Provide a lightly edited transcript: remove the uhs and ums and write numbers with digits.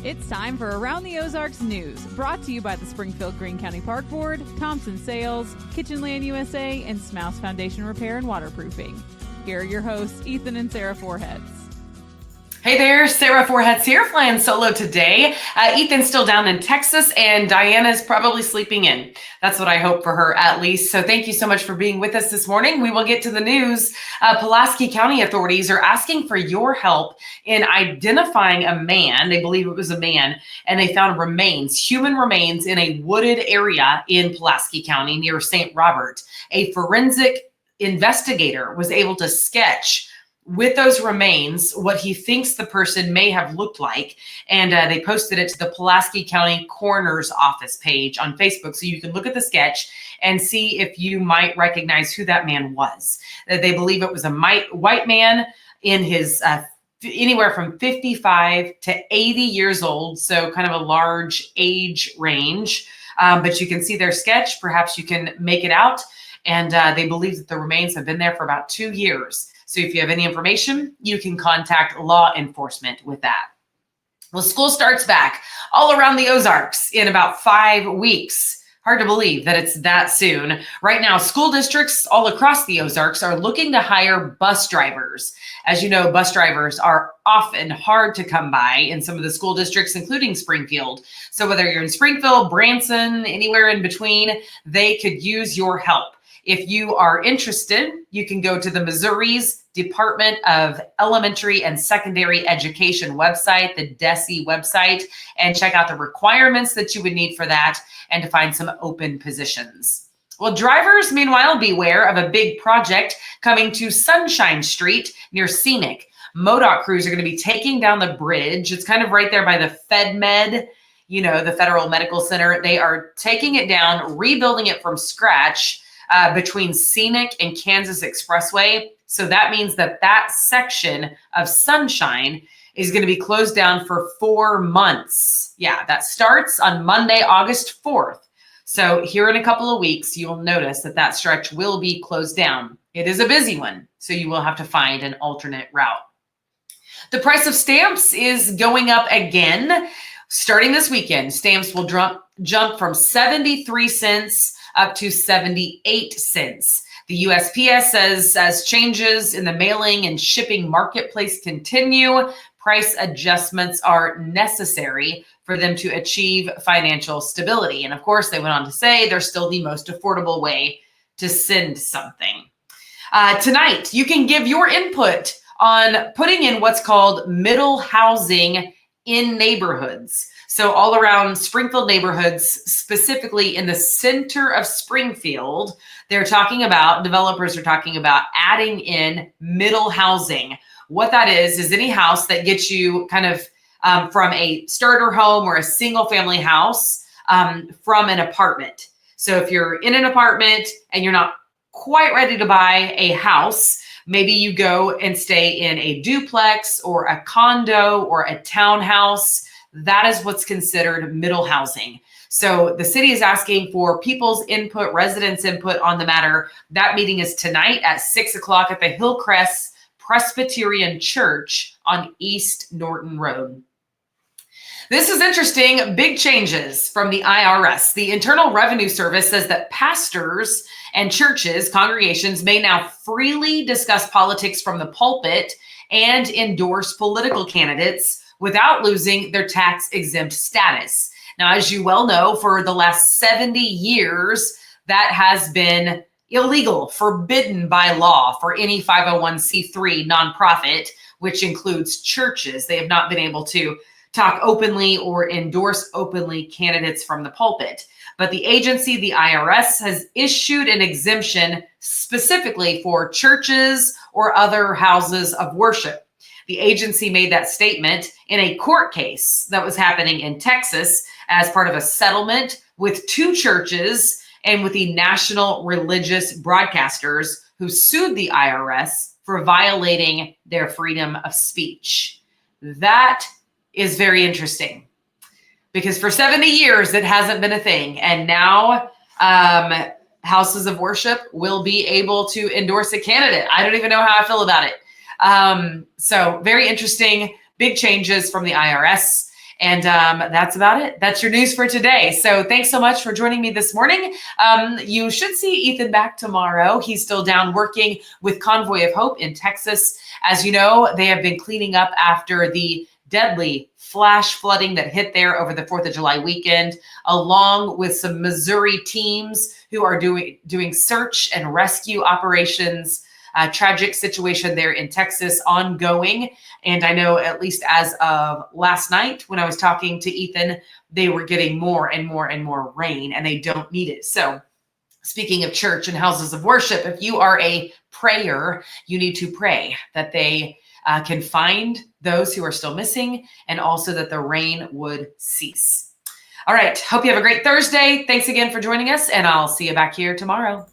It's time for Around the Ozarks News, brought to you by the Springfield-Greene County Park Board, Thompson Sales, Kitchenland USA, and Smouse Foundation Repair and Waterproofing. Here are your hosts, Ethan and Sarah Foreheads. Hey there, Sarah Foreheads here, flying solo today. Ethan's still down in Texas, and Diana's probably sleeping in. That's what I hope for her, at least. So thank you so much for being with us this morning. We will get to the news. Pulaski County authorities are asking for your help in identifying a man. They believe it was a man, and they found remains, human remains, in a wooded area in Pulaski County near St. Robert. A forensic investigator was able to sketch with those remains what he thinks the person may have looked like, and they posted it to the Pulaski County Coroner's Office page on Facebook, so you can look at the sketch and see if you might recognize who that man was. They believe it was a white man in his anywhere from 55 to 80 years old, so kind of a large age range, but you can see their sketch. Perhaps you can make it out, and they believe that the remains have been there for about 2 years. So if you have any information, you can contact law enforcement with that. Well, school starts back all around the Ozarks in about 5 weeks. Hard to believe that it's that soon. Right now, school districts all across the Ozarks are looking to hire bus drivers. As you know, bus drivers are often hard to come by in some of the school districts, including Springfield. So whether you're in Springfield, Branson, anywhere in between, they could use your help. If you are interested, you can go to the Missouri's Department of Elementary and Secondary Education website, the DESE website, and check out the requirements that you would need for that and to find some open positions. Well, drivers, meanwhile, beware of a big project coming to Sunshine Street near Scenic. MoDOT crews are going to be taking down the bridge. It's kind of right there by the FedMed, the Federal Medical Center. They are taking it down, rebuilding it from scratch, between Scenic and Kansas Expressway. So that means that section of Sunshine is going to be closed down for 4 months. Yeah, that starts on Monday, August 4th. So here in a couple of weeks, you'll notice that stretch will be closed down. It is a busy one, so you will have to find an alternate route. The price of stamps is going up again. Starting this weekend, stamps will jump from 73 cents up to 78 cents. The USPS says as changes in the mailing and shipping marketplace continue, price adjustments are necessary for them to achieve financial stability. And of course, they went on to say they're still the most affordable way to send something. Tonight, you can give your input on putting in what's called middle housing in neighborhoods. So all around Springfield neighborhoods, specifically in the center of Springfield, developers are talking about adding in middle housing. What that is any house that gets you kind of from a starter home or a single family house from an apartment. So if you're in an apartment and you're not quite ready to buy a house, maybe you go and stay in a duplex or a condo or a townhouse. That is what's considered middle housing. So the city is asking for people's input, residents' input on the matter. That meeting is tonight at 6 o'clock at the Hillcrest Presbyterian Church on East Norton Road. This is interesting. Big changes from the IRS. The Internal Revenue Service says that pastors and churches, congregations, may now freely discuss politics from the pulpit and endorse political candidates without losing their tax-exempt status. Now, as you well know, for the last 70 years, that has been illegal, forbidden by law for any 501c3 nonprofit, which includes churches. They have not been able to talk openly or endorse openly candidates from the pulpit. But the agency, the IRS, has issued an exemption specifically for churches or other houses of worship. The agency made that statement in a court case that was happening in Texas as part of a settlement with 2 churches and with the national religious broadcasters who sued the IRS for violating their freedom of speech. That is very interesting because for 70 years, it hasn't been a thing. And now houses of worship will be able to endorse a candidate. I don't even know how I feel about it. So very interesting, big changes from the IRS. And that's about it. That's your news for today. So thanks so much for joining me this morning. You should see Ethan back tomorrow. He's still down working with Convoy of Hope in Texas. As you know, they have been cleaning up after the deadly flash flooding that hit there over the 4th of July weekend, along with some Missouri teams who are doing search and rescue operations. Tragic situation there in Texas ongoing. And I know at least as of last night when I was talking to Ethan, they were getting more and more and more rain, and they don't need it. So speaking of church and houses of worship, if you are a prayer, you need to pray that they can find those who are still missing, and also that the rain would cease. All right. Hope you have a great Thursday. Thanks again for joining us, and I'll see you back here tomorrow.